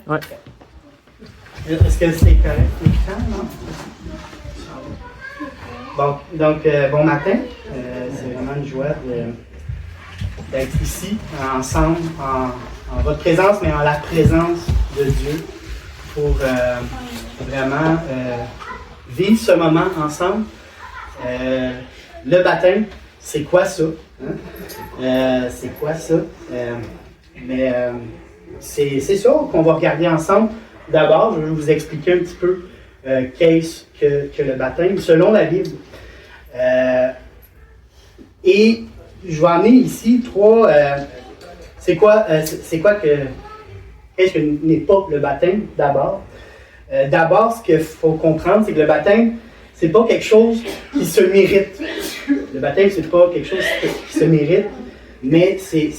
Ouais. Est-ce que c'est correct? Non? Bon, donc, bon matin. C'est vraiment une joie d'être ici, ensemble, en votre présence, mais en la présence de Dieu, pour vraiment vivre ce moment ensemble. Le baptême, c'est quoi ça? Hein? C'est quoi ça? C'est ça qu'on va regarder ensemble. D'abord, je vais vous expliquer un petit peu qu'est-ce que le baptême, selon la Bible. Et je vais amener ici trois... qu'est-ce que n'est pas le baptême, d'abord? D'abord, ce qu'il faut comprendre, c'est que le baptême, c'est pas quelque chose qui se mérite. Le baptême, c'est pas quelque chose qui se mérite, mais c'est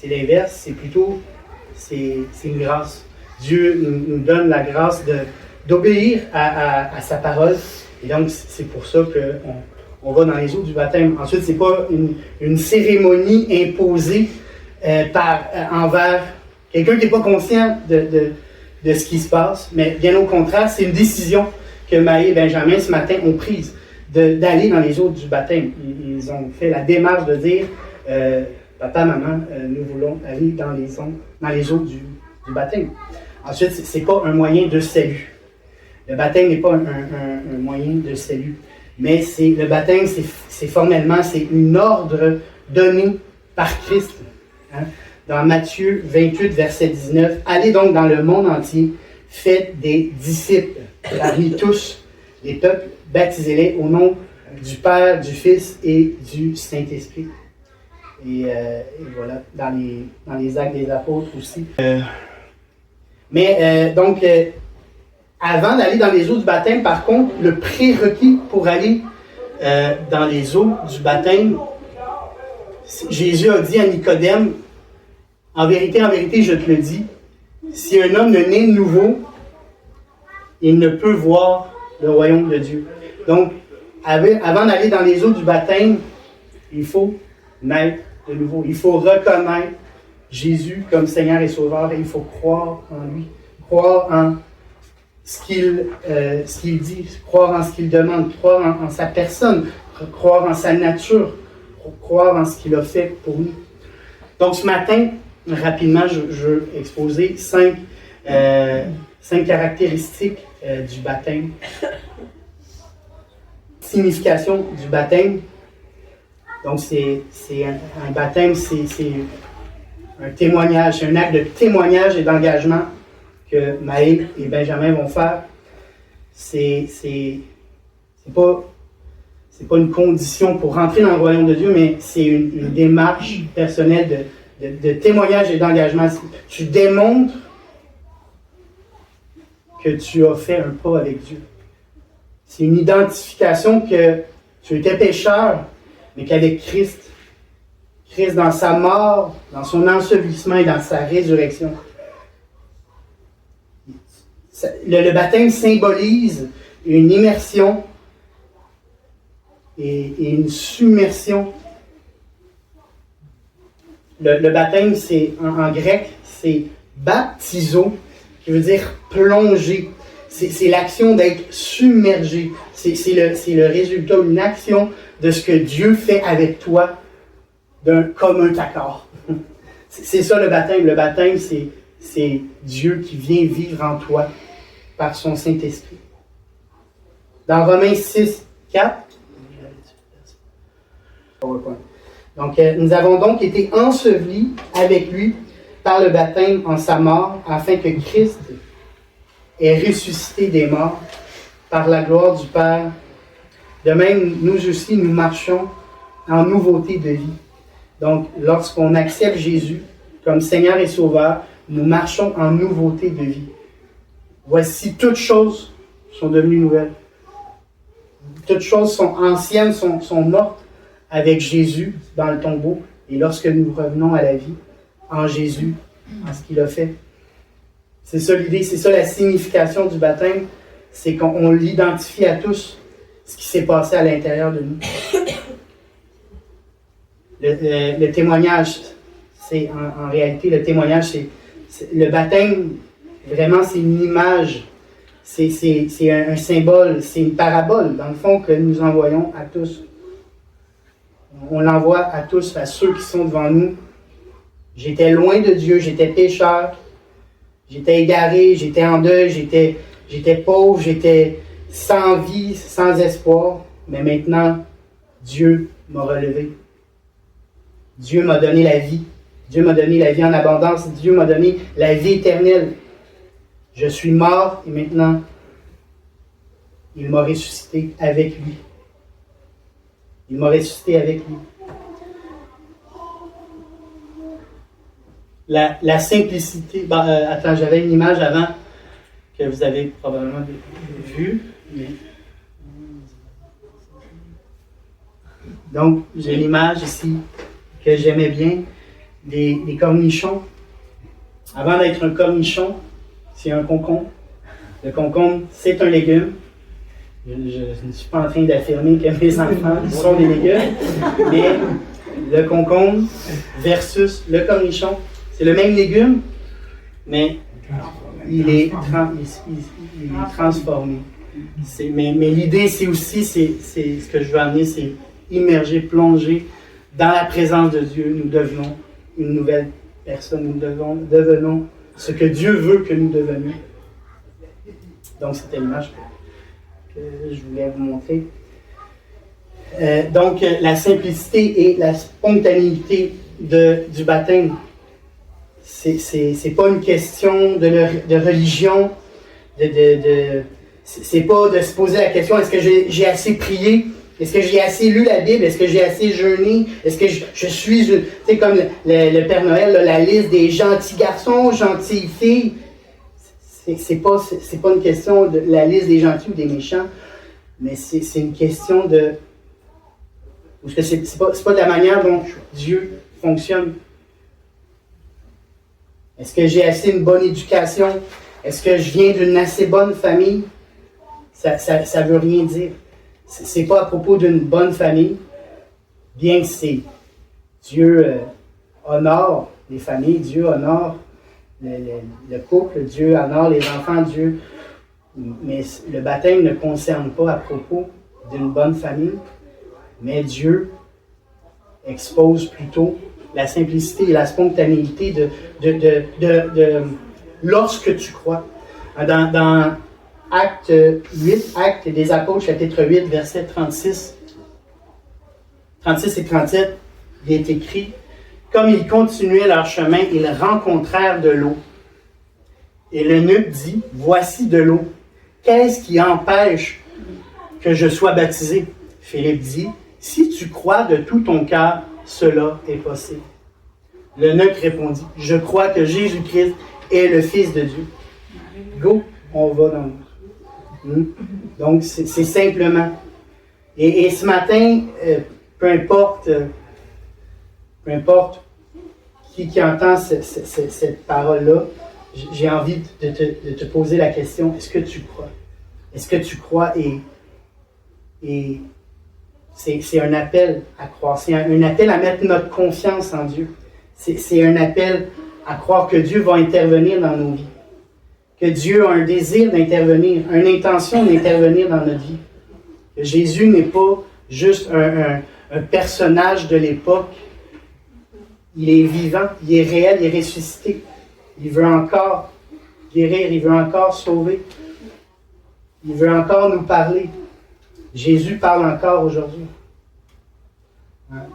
l'inverse, c'est plutôt c'est une grâce. Dieu nous donne la grâce d'obéir à sa parole, et donc c'est pour ça qu'on va dans les eaux du baptême. Ensuite, c'est pas une cérémonie imposée envers quelqu'un qui n'est pas conscient de ce qui se passe, mais bien au contraire, c'est une décision que Maë et Benjamin, ce matin, ont prise d'aller dans les eaux du baptême. Ils ont fait la démarche de dire papa, maman, nous voulons aller dans les eaux du baptême. Ensuite, ce n'est pas un moyen de salut. Le baptême n'est pas un moyen de salut. Mais le baptême, c'est formellement, c'est une ordre donnée par Christ. Hein? Dans Matthieu 28, verset 19, « Allez donc dans le monde entier, faites des disciples parmi tous les peuples, baptisez-les au nom du Père, du Fils et du Saint-Esprit. » Et voilà, dans les Actes des Apôtres aussi. Donc, avant d'aller dans les eaux du baptême, par contre, le prérequis pour aller dans les eaux du baptême, Jésus a dit à Nicodème, en vérité, je te le dis, si un homme ne naît de nouveau, il ne peut voir le royaume de Dieu. Donc, avant d'aller dans les eaux du baptême, il faut naître de nouveau. Il faut reconnaître Jésus comme Seigneur et Sauveur et il faut croire en lui, croire en ce qu'il dit, croire en ce qu'il demande, croire en sa personne, croire en sa nature, croire en ce qu'il a fait pour nous. Donc ce matin, rapidement, je veux exposer 5 caractéristiques du baptême. Signification du baptême. Donc c'est un baptême, c'est un témoignage, c'est un acte de témoignage et d'engagement que Maë et Benjamin vont faire. C'est pas une condition pour rentrer dans le royaume de Dieu, mais c'est une démarche personnelle de témoignage et d'engagement. Tu démontres que tu as fait un pas avec Dieu. C'est une identification que tu étais pécheur, mais qu'avec Christ dans sa mort, dans son ensevelissement et dans sa résurrection. Le baptême symbolise une immersion et une submersion. Le baptême, c'est en grec, c'est baptizo, qui veut dire plonger. C'est l'action d'être submergé. C'est le résultat, une action de ce que Dieu fait avec toi d'un commun accord. C'est ça le baptême. Le baptême, c'est Dieu qui vient vivre en toi par son Saint-Esprit. Dans Romains 6, 4, donc, nous avons donc été ensevelis avec lui par le baptême en sa mort, afin que Christ ait ressuscité des morts par la gloire du Père. De même, nous aussi, nous marchons en nouveauté de vie. Donc, lorsqu'on accepte Jésus comme Seigneur et Sauveur, nous marchons en nouveauté de vie. Voici, toutes choses sont devenues nouvelles. Toutes choses sont anciennes, sont mortes avec Jésus dans le tombeau. Et lorsque nous revenons à la vie, en Jésus, en ce qu'il a fait. C'est ça l'idée, c'est ça la signification du baptême, c'est qu'on l'identifie à tous, ce qui s'est passé à l'intérieur de nous. Le témoignage, c'est en réalité, le témoignage, c'est le baptême Vraiment, c'est une image, c'est un symbole, c'est une parabole, dans le fond, que nous envoyons à tous. On l'envoie à tous, à ceux qui sont devant nous. J'étais loin de Dieu, j'étais pécheur, j'étais égaré, j'étais en deuil, j'étais pauvre, j'étais sans vie, sans espoir. Mais maintenant, Dieu m'a relevé. Dieu m'a donné la vie. Dieu m'a donné la vie en abondance. Dieu m'a donné la vie éternelle. Je suis mort et maintenant, il m'a ressuscité avec lui. Il m'a ressuscité avec lui. La simplicité. Bon, attends, j'avais une image avant que vous avez probablement vue. Mais... Donc, j'ai l'image ici que j'aimais bien des cornichons. Avant d'être un cornichon, c'est un concombre. Le concombre, c'est un légume. Je ne suis pas en train d'affirmer que mes enfants sont des légumes, mais le concombre versus le cornichon, c'est le même légume, mais il est transformé. Mais l'idée, c'est aussi, c'est ce que je veux amener, c'est immerger, plonger dans la présence de Dieu. Nous devenons une nouvelle personne, nous devenons ce que Dieu veut que nous devenions. Donc, c'était l'image que je voulais vous montrer. Donc, la simplicité et la spontanéité du baptême, c'est pas une question de religion, c'est pas de se poser la question, est-ce que j'ai assez prié? Est-ce que j'ai assez lu la Bible? Est-ce que j'ai assez jeûné? Est-ce que je suis, tu sais, comme le Père Noël, là, la liste des gentils garçons, gentilles filles? C'est pas une question de la liste des gentils ou des méchants, mais c'est une question de... Parce que c'est pas de la manière dont Dieu fonctionne. Est-ce que j'ai assez une bonne éducation? Est-ce que je viens d'une assez bonne famille? Ça veut rien dire. C'est pas à propos d'une bonne famille, bien que c'est Dieu honore les familles, Dieu honore le couple, Dieu honore les enfants, Dieu. Mais le baptême ne concerne pas à propos d'une bonne famille, mais Dieu expose plutôt la simplicité et la spontanéité de lorsque tu crois. Dans Acte 8, Acte des Apôtres, chapitre 8, versets 36 et 37, il est écrit: comme ils continuaient leur chemin, ils rencontrèrent de l'eau. Et l'eunuque dit: voici de l'eau. Qu'est-ce qui empêche que je sois baptisé? Philippe dit: si tu crois de tout ton cœur, cela est possible. L'eunuque répondit: je crois que Jésus-Christ est le Fils de Dieu. Go, on va dans l'eau. Donc, c'est simplement. Et ce matin, peu importe qui entend cette parole-là, j'ai envie de te poser la question: est-ce que tu crois? Est-ce que tu crois? Et c'est un appel à croire. C'est un appel à mettre notre confiance en Dieu. C'est un appel à croire que Dieu va intervenir dans nos vies. Que Dieu a un désir d'intervenir, une intention d'intervenir dans notre vie. Que Jésus n'est pas juste un personnage de l'époque. Il est vivant, il est réel, il est ressuscité. Il veut encore guérir, il veut encore sauver. Il veut encore nous parler. Jésus parle encore aujourd'hui.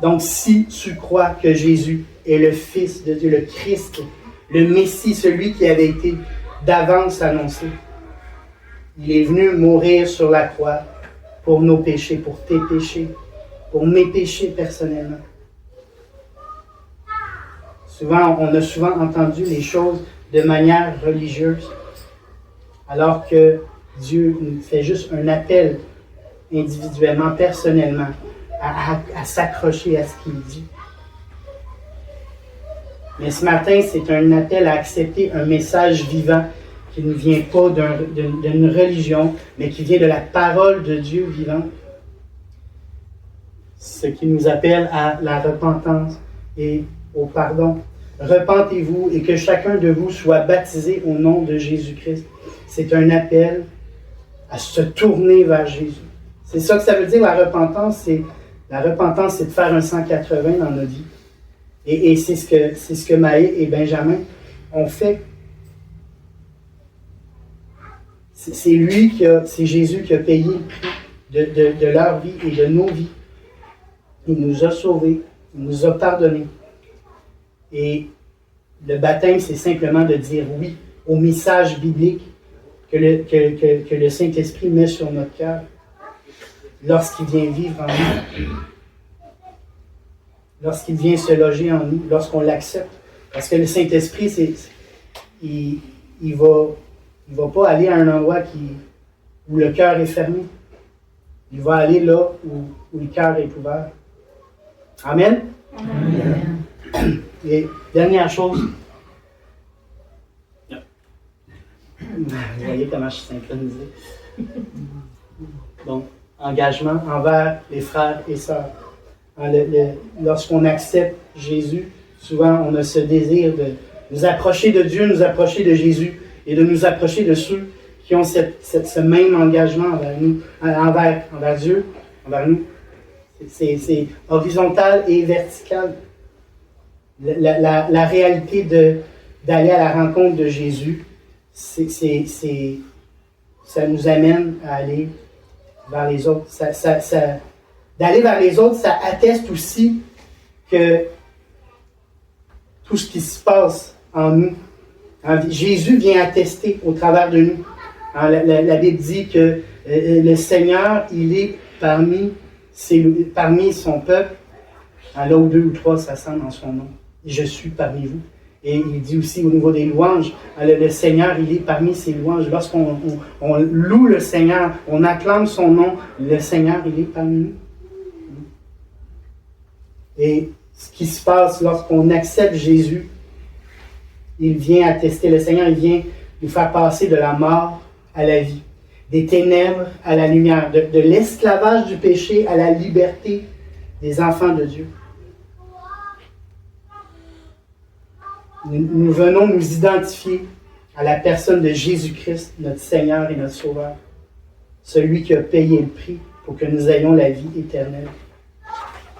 Donc, si tu crois que Jésus est le Fils de Dieu, le Christ, le Messie, celui qui avait été d'avance annoncé, il est venu mourir sur la croix pour nos péchés, pour tes péchés, pour mes péchés personnellement. On a souvent entendu les choses de manière religieuse, alors que Dieu nous fait juste un appel individuellement, personnellement, à s'accrocher à ce qu'il dit. Mais ce matin, c'est un appel à accepter un message vivant qui ne vient pas d'une religion, mais qui vient de la parole de Dieu vivante. Ce qui nous appelle à la repentance et au pardon. repentez-vous et que chacun de vous soit baptisé au nom de Jésus-Christ. C'est un appel à se tourner vers Jésus. C'est ça que ça veut dire, la repentance, c'est de faire un 180 dans notre vie. Et c'est ce que Maë et Benjamin ont fait. C'est Jésus qui a payé le prix de leur vie et de nos vies. Il nous a sauvés, il nous a pardonnés. Et le baptême, c'est simplement de dire oui au message biblique que le Saint-Esprit met sur notre cœur lorsqu'il vient vivre en nous, lorsqu'il vient se loger en nous, lorsqu'on l'accepte. Parce que le Saint-Esprit, il va pas aller à un endroit où le cœur est fermé. Il va aller là où le cœur est ouvert. Amen? Amen. Et dernière chose. Vous voyez comment je suis synchronisé. Donc, engagement envers les frères et sœurs. Lorsqu'on accepte Jésus, souvent on a ce désir de nous approcher de Dieu, nous approcher de Jésus et de nous approcher de ceux qui ont ce même engagement envers nous, envers Dieu, envers nous. C'est horizontal et vertical. La réalité d'aller à la rencontre de Jésus, ça nous amène à aller vers les autres. D'aller vers les autres, ça atteste aussi que tout ce qui se passe en nous, Jésus vient attester au travers de nous. La Bible dit que le Seigneur, il est parmi son peuple. Là où 2 ou 3 s'assemblent en son nom. Je suis parmi vous. Et il dit aussi au niveau des louanges, le Seigneur, il est parmi ses louanges. Lorsqu'on loue le Seigneur, on acclame son nom, le Seigneur, il est parmi nous. Et ce qui se passe lorsqu'on accepte Jésus, il vient attester, le Seigneur, il vient nous faire passer de la mort à la vie, des ténèbres à la lumière, de l'esclavage du péché à la liberté des enfants de Dieu. Nous venons nous identifier à la personne de Jésus-Christ, notre Seigneur et notre Sauveur, celui qui a payé le prix pour que nous ayons la vie éternelle.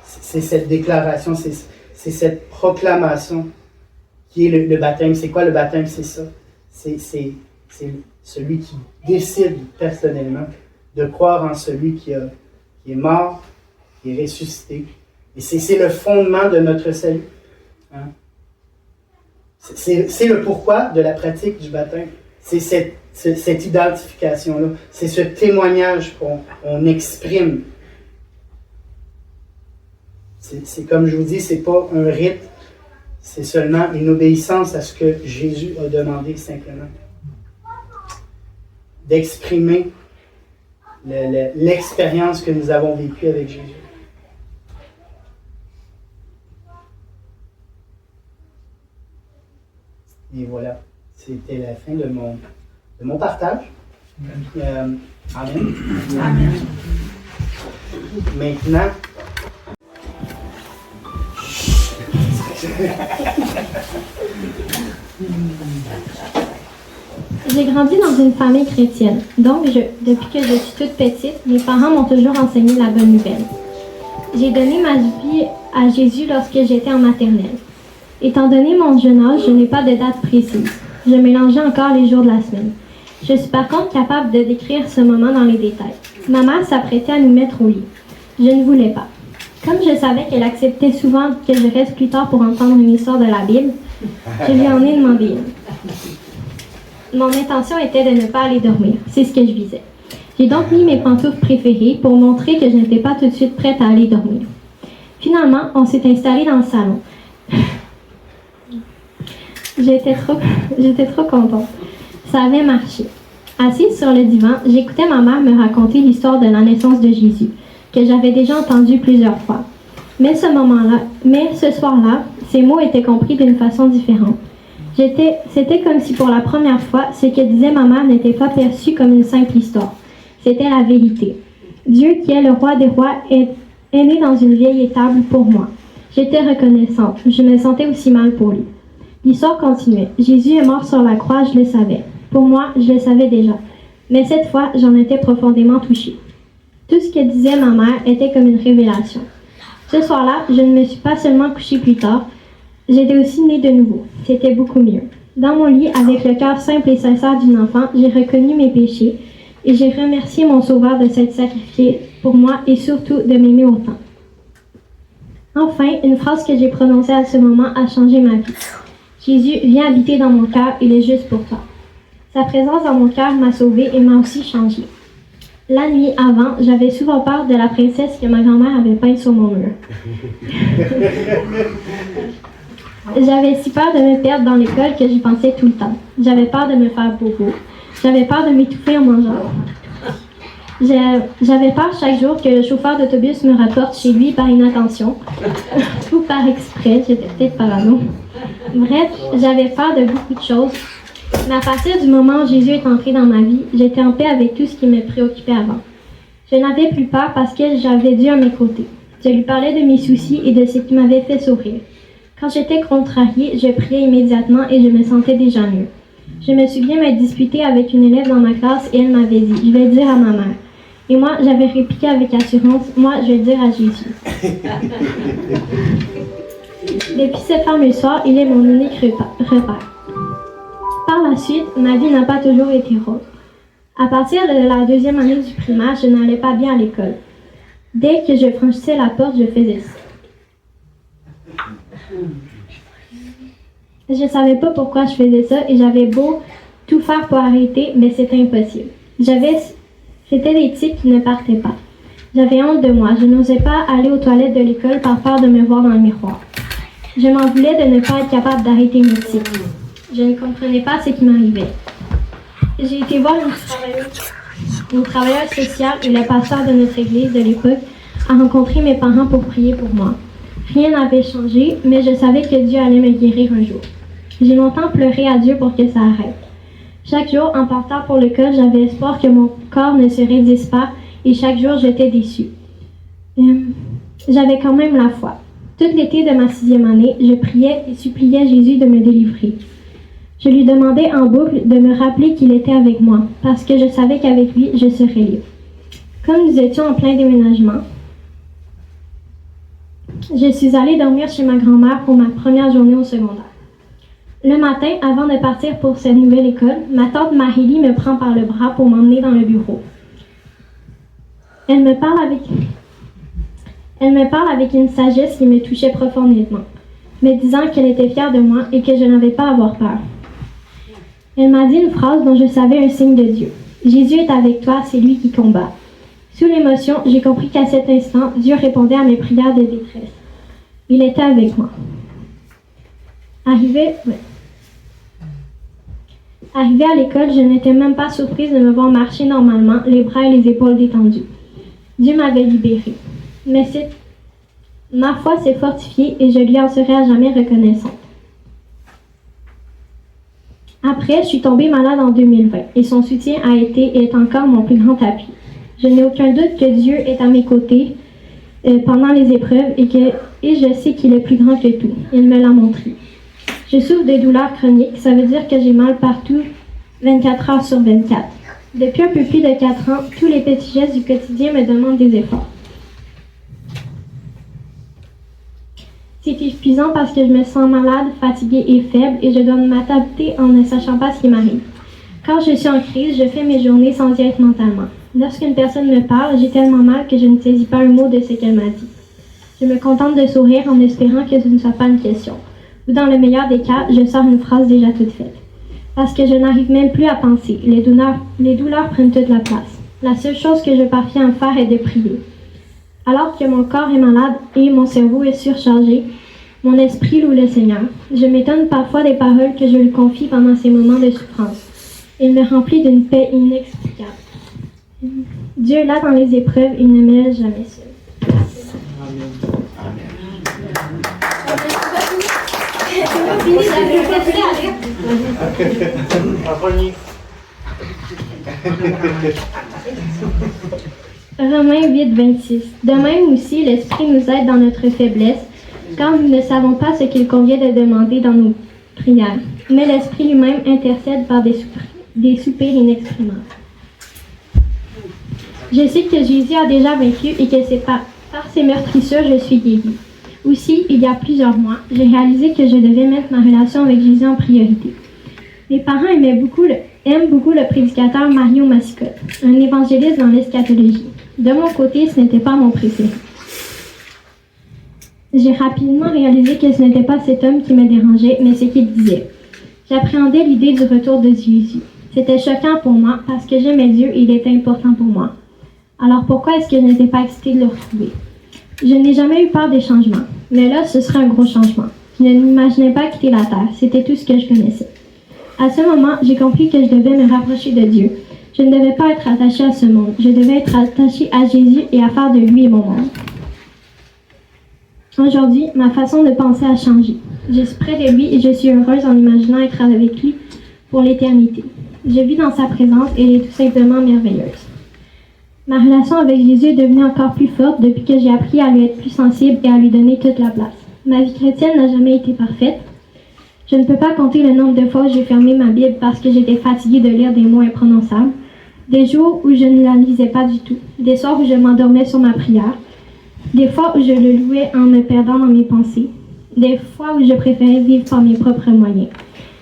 C'est cette déclaration, c'est cette proclamation qui est le baptême. C'est quoi le baptême? C'est ça. C'est celui qui décide personnellement de croire en celui qui est mort, qui est ressuscité. Et c'est le fondement de notre salut. Hein? C'est le pourquoi de la pratique du baptême. C'est cette identification-là. C'est ce témoignage qu'on exprime. C'est comme je vous dis, c'est pas un rite, c'est seulement une obéissance à ce que Jésus a demandé simplement. D'exprimer l'expérience que nous avons vécue avec Jésus. Et voilà, c'était la fin de mon partage. Amen. Amen. Maintenant, j'ai grandi dans une famille chrétienne. Donc, depuis que je suis toute petite, mes parents m'ont toujours enseigné la bonne nouvelle. J'ai donné ma vie à Jésus lorsque j'étais en maternelle. Étant donné mon jeune âge, je n'ai pas de date précise. Je mélangeais encore les jours de la semaine. Je suis par contre capable de décrire ce moment dans les détails. Ma mère s'apprêtait à nous mettre au lit. Je ne voulais pas. Comme je savais qu'elle acceptait souvent que je reste plus tard pour entendre une histoire de la Bible, je lui en ai demandé une. Mon intention était de ne pas aller dormir. C'est ce que je visais. J'ai donc mis mes pantoufles préférées pour montrer que je n'étais pas tout de suite prête à aller dormir. Finalement, on s'est installé dans le salon. J'étais trop contente. Ça avait marché. Assise sur le divan, j'écoutais ma mère me raconter l'histoire de la naissance de Jésus, que j'avais déjà entendue plusieurs fois. Mais ce soir-là, ces mots étaient compris d'une façon différente. C'était comme si pour la première fois, ce que disait ma mère n'était pas perçu comme une simple histoire. C'était la vérité. Dieu, qui est le roi des rois, est né dans une vieille étable pour moi. J'étais reconnaissante. Je me sentais aussi mal pour lui. L'histoire continuait. Jésus est mort sur la croix, je le savais. Pour moi, je le savais déjà. Mais cette fois, j'en étais profondément touchée. Tout ce que disait ma mère était comme une révélation. Ce soir-là, je ne me suis pas seulement couchée plus tard, j'étais aussi née de nouveau. C'était beaucoup mieux. Dans mon lit, avec le cœur simple et sincère d'une enfant, j'ai reconnu mes péchés et j'ai remercié mon Sauveur de s'être sacrifié pour moi et surtout de m'aimer autant. Enfin, une phrase que j'ai prononcée à ce moment a changé ma vie. Jésus, viens habiter dans mon cœur, il est juste pour toi. Sa présence dans mon cœur m'a sauvée et m'a aussi changée. La nuit avant, j'avais souvent peur de la princesse que ma grand-mère avait peinte sur mon mur. J'avais si peur de me perdre dans l'école que j'y pensais tout le temps. J'avais peur de me faire bobo. J'avais peur de m'étouffer en mangeant. J'avais peur chaque jour que le chauffeur d'autobus me rapporte chez lui par inattention ou par exprès, j'étais peut-être parano. Bref, j'avais peur de beaucoup de choses. Mais à partir du moment où Jésus est entré dans ma vie, j'étais en paix avec tout ce qui me préoccupait avant. Je n'avais plus peur parce que j'avais Dieu à mes côtés. Je lui parlais de mes soucis et de ce qui m'avait fait sourire. Quand j'étais contrariée, je priais immédiatement et je me sentais déjà mieux. Je me souviens m'être disputée avec une élève dans ma classe et elle m'avait dit « Je vais le dire à ma mère ». Et moi, j'avais répliqué avec assurance « Moi, je vais le dire à Jésus ». Depuis ce fameux soir, il est mon unique repère. Par la suite, ma vie n'a pas toujours été rose. À partir de la 2e année du primaire, je n'allais pas bien à l'école. Dès que je franchissais la porte, je faisais ça. Je ne savais pas pourquoi je faisais ça et j'avais beau tout faire pour arrêter, mais c'était impossible. C'était des types qui ne partaient pas. J'avais honte de moi. Je n'osais pas aller aux toilettes de l'école par peur de me voir dans le miroir. Je m'en voulais de ne pas être capable d'arrêter mes tics. Je ne comprenais pas ce qui m'arrivait. J'ai été voir une travailleuse sociale et le pasteur de notre église de l'époque a rencontré mes parents pour prier pour moi. Rien n'avait changé, mais je savais que Dieu allait me guérir un jour. J'ai longtemps pleuré à Dieu pour que ça arrête. Chaque jour, en partant pour l'école, j'avais espoir que mon corps ne se raidisse pas et chaque jour, j'étais déçue. J'avais quand même la foi. Tout l'été de ma 6e année, je priais et suppliais Jésus de me délivrer. Je lui demandais en boucle de me rappeler qu'il était avec moi, parce que je savais qu'avec lui, je serais libre. Comme nous étions en plein déménagement, je suis allée dormir chez ma grand-mère pour ma première journée au secondaire. Le matin, avant de partir pour cette nouvelle école, ma tante Marélie me prend par le bras pour m'emmener dans le bureau. Elle me parle avec une sagesse qui me touchait profondément, me disant qu'elle était fière de moi et que je n'avais pas à avoir peur. Elle m'a dit une phrase dont je savais un signe de Dieu. « Jésus est avec toi, c'est lui qui combat. » Sous l'émotion, j'ai compris qu'à cet instant, Dieu répondait à mes prières de détresse. Il était avec moi. Arrivée à l'école, je n'étais même pas surprise de me voir marcher normalement, les bras et les épaules détendus. Dieu m'avait libérée. Mais ma foi s'est fortifiée et je lui en serai à jamais reconnaissante. Après, je suis tombée malade en 2020 et son soutien a été et est encore mon plus grand appui. Je n'ai aucun doute que Dieu est à mes côtés pendant les épreuves et je sais qu'il est plus grand que tout. Il me l'a montré. Je souffre de douleurs chroniques, ça veut dire que j'ai mal partout 24 heures sur 24. Depuis un peu plus de 4 ans, tous les petits gestes du quotidien me demandent des efforts. C'est épuisant parce que je me sens malade, fatiguée et faible et je dois m'adapter en ne sachant pas ce qui m'arrive. Quand je suis en crise, je fais mes journées sans y être mentalement. Lorsqu'une personne me parle, j'ai tellement mal que je ne saisis pas un mot de ce qu'elle m'a dit. Je me contente de sourire en espérant que ce ne soit pas une question. Ou dans le meilleur des cas, je sors une phrase déjà toute faite. Parce que je n'arrive même plus à penser. Les douleurs prennent toute la place. La seule chose que je parviens à faire est de prier. Alors que mon corps est malade et mon cerveau est surchargé, mon esprit loue le Seigneur. Je m'étonne parfois des paroles que je lui confie pendant ces moments de souffrance. Il me remplit d'une paix inexplicable. Dieu est là dans les épreuves, il ne me laisse jamais seul. Romains 8, 26. De même aussi, l'Esprit nous aide dans notre faiblesse, quand nous ne savons pas ce qu'il convient de demander prière, mais l'Esprit lui-même intercède par des soupirs inexprimables. Je sais que Jésus a déjà vaincu et que c'est par ses meurtrissures je suis guérie. Aussi, il y a plusieurs mois, j'ai réalisé que je devais mettre ma relation avec Jésus en priorité. Mes parents aiment beaucoup le prédicateur Mario Mascotte, un évangéliste dans l'eschatologie. De mon côté, ce n'était pas mon préféré. J'ai rapidement réalisé que ce n'était pas cet homme qui me dérangeait, mais ce qu'il disait. J'appréhendais l'idée du retour de Jésus. C'était choquant pour moi parce que j'aimais Dieu et il était important pour moi. Alors pourquoi est-ce que je n'étais pas excitée de le retrouver? Je n'ai jamais eu peur des changements, mais là, ce serait un gros changement. Je ne m'imaginais pas quitter la terre, c'était tout ce que je connaissais. À ce moment, j'ai compris que je devais me rapprocher de Dieu. Je ne devais pas être attachée à ce monde, je devais être attachée à Jésus et à faire de lui mon monde. Aujourd'hui, ma façon de penser a changé. Je suis près de lui et je suis heureuse en imaginant être avec lui pour l'éternité. Je vis dans sa présence et elle est tout simplement merveilleuse. Ma relation avec Jésus est devenue encore plus forte depuis que j'ai appris à lui être plus sensible et à lui donner toute la place. Ma vie chrétienne n'a jamais été parfaite. Je ne peux pas compter le nombre de fois où j'ai fermé ma Bible parce que j'étais fatiguée de lire des mots imprononçables. Des jours où je ne la lisais pas du tout. Des soirs où je m'endormais sur ma prière. Des fois où je le louais en me perdant dans mes pensées. Des fois où je préférais vivre par mes propres moyens.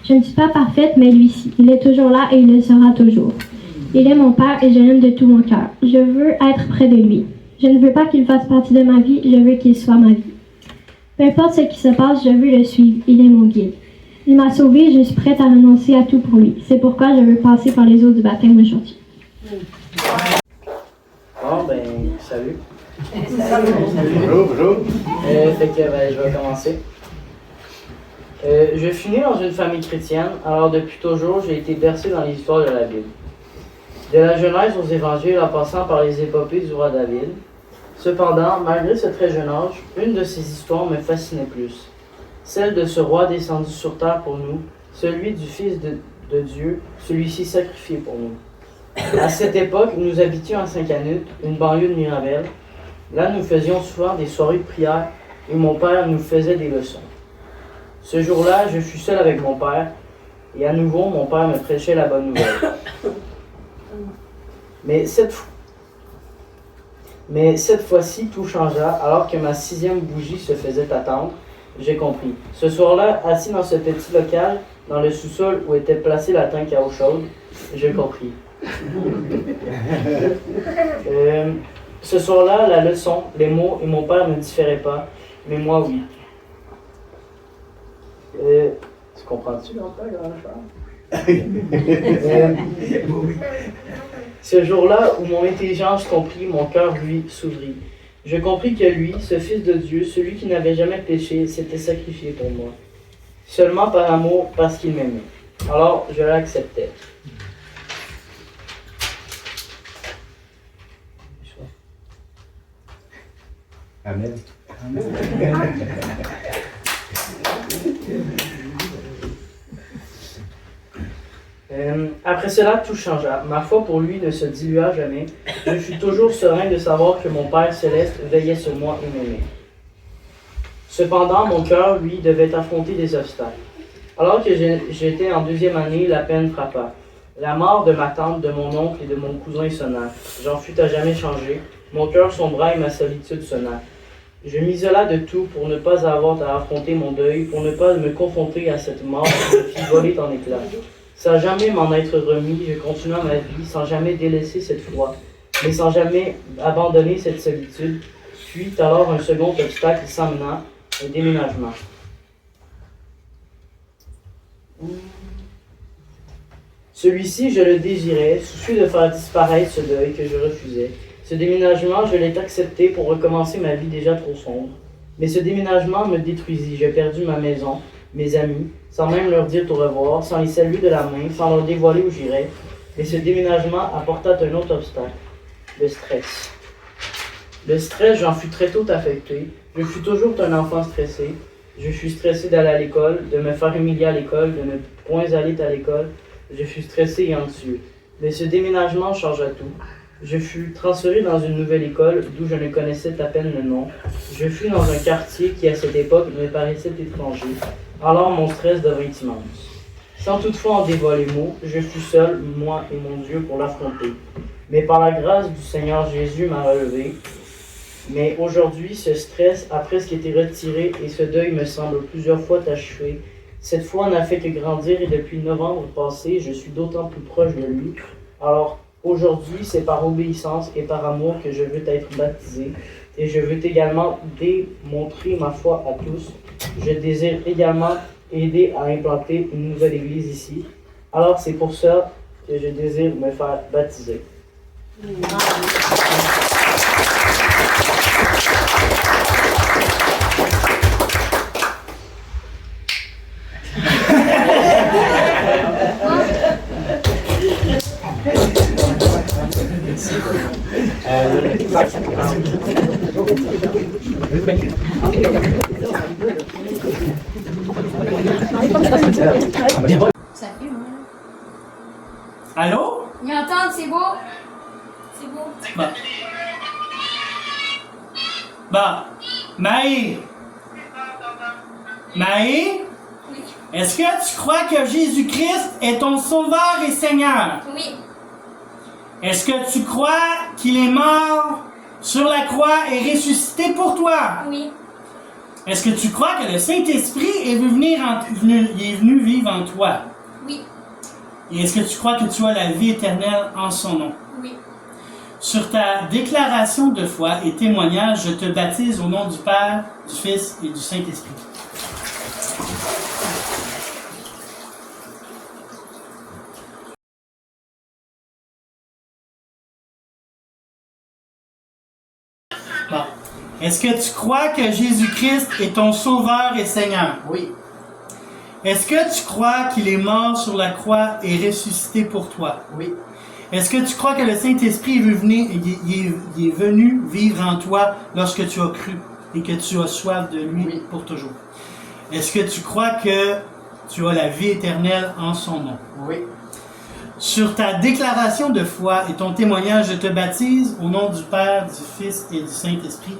Je ne suis pas parfaite, mais lui-ci. Il est toujours là et il le sera toujours. Il est mon Père et je l'aime de tout mon cœur. Je veux être près de lui. Je ne veux pas qu'il fasse partie de ma vie, je veux qu'il soit ma vie. Peu importe ce qui se passe, je veux le suivre. Il est mon guide. Il m'a sauvée et je suis prête à renoncer à tout pour lui. C'est pourquoi je veux passer par les eaux du baptême aujourd'hui. Bon, ben, salut. Bonjour, bonjour. Fait que, je vais commencer. Je suis né dans une famille chrétienne, alors depuis toujours, j'ai été bercé dans l'histoire de la Bible. De la Genèse aux évangiles en passant par les épopées du roi David. Cependant, malgré ce très jeune âge, une de ces histoires me fascinait plus. Celle de ce roi descendu sur terre pour nous, celui du Fils de Dieu, celui-ci sacrifié pour nous. À cette époque, nous habitions à Saint-Canute, une banlieue de Mirabel. Là, nous faisions souvent des soirées de prière et mon père nous faisait des leçons. Ce jour-là, je fus seul avec mon père et à nouveau, mon père me prêchait la bonne nouvelle. Mais cette fois-ci, tout changea alors que ma 6e bougie se faisait attendre. J'ai compris. Ce soir-là, assis dans ce petit local, dans le sous-sol où était placée la tank à eau chaude, j'ai compris. Ce soir-là, la leçon, les mots et mon père ne différaient pas, mais moi, oui. Tu comprends-tu, mon père, grand frère? Ce jour-là où mon intelligence comprit, mon cœur, lui, s'ouvrit. Je compris que lui, ce Fils de Dieu, celui qui n'avait jamais péché, s'était sacrifié pour moi. Seulement par amour, parce qu'il m'aimait. Alors, je l'acceptais. Amen. Après cela, tout changea. Ma foi pour lui ne se dilua jamais. Je fus toujours serein de savoir que mon Père céleste veillait sur moi et m'aimait. Cependant, mon cœur, lui, devait affronter des obstacles. Alors que j'étais en 2e année, la peine frappa. La mort de ma tante, de mon oncle et de mon cousin sonna. J'en fus à jamais changé. Mon cœur sombra et ma solitude sonna. Je m'isola de tout pour ne pas avoir à affronter mon deuil, pour ne pas me confronter à cette mort qui me fit voler en éclats. Sans jamais m'en être remis, je continua ma vie, sans jamais délaisser cette foi, mais sans jamais abandonner cette solitude. Puis alors un second obstacle s'amena, un déménagement. Celui-ci, je le désirais, soucieux de faire disparaître ce deuil que je refusais. Ce déménagement, je l'ai accepté pour recommencer ma vie déjà trop sombre. Mais ce déménagement me détruisit. J'ai perdu ma maison, mes amis, sans même leur dire au revoir, sans les saluer de la main, sans leur dévoiler où j'irais. Mais ce déménagement apporta un autre obstacle, le stress. Le stress, j'en fus très tôt affecté. Je fus toujours un enfant stressé. Je fus stressé d'aller à l'école, de me faire humilier à l'école, de ne point aller à l'école. Je fus stressé et anxieux. Mais ce déménagement changea tout. Je fus transféré dans une nouvelle école d'où je ne connaissais à peine le nom. Je fus dans un quartier qui, à cette époque, me paraissait étranger. Alors mon stress devint immense. Sans toutefois en dévoiler mot, je fus seul, moi et mon Dieu, pour l'affronter. Mais par la grâce du Seigneur Jésus m'a relevé. Mais aujourd'hui, ce stress a presque été retiré et ce deuil me semble plusieurs fois achevé. Cette foi n'a fait que grandir et depuis novembre passé, je suis d'autant plus proche de lui. Alors aujourd'hui, c'est par obéissance et par amour que je veux être baptisé. Et je veux également démontrer ma foi à tous. Je désire également aider à implanter une nouvelle église ici. Alors c'est pour ça que je désire me faire baptiser. Ça fume, hein? Allô? Ils entendent, c'est beau. C'est beau. Bon. Bon. Maï. Maï? Oui. Est-ce que tu crois que Jésus-Christ est ton sauveur et Seigneur? Oui. Est-ce que tu crois qu'il est mort sur la croix et ressuscité pour toi? Oui. Est-ce que tu crois que le Saint-Esprit est venu vivre en toi? Oui. Et est-ce que tu crois que tu as la vie éternelle en son nom? Oui. Sur ta déclaration de foi et témoignage, je te baptise au nom du Père, du Fils et du Saint-Esprit. Bon. Est-ce que tu crois que Jésus-Christ est ton Sauveur et Seigneur? Oui. Est-ce que tu crois qu'il est mort sur la croix et ressuscité pour toi? Oui. Est-ce que tu crois que le Saint-Esprit est venu vivre en toi lorsque tu as cru et que tu as soif de lui pour toujours? Est-ce que tu crois que tu as la vie éternelle en son nom? Oui. Sur ta déclaration de foi et ton témoignage, je te baptise au nom du Père, du Fils et du Saint-Esprit.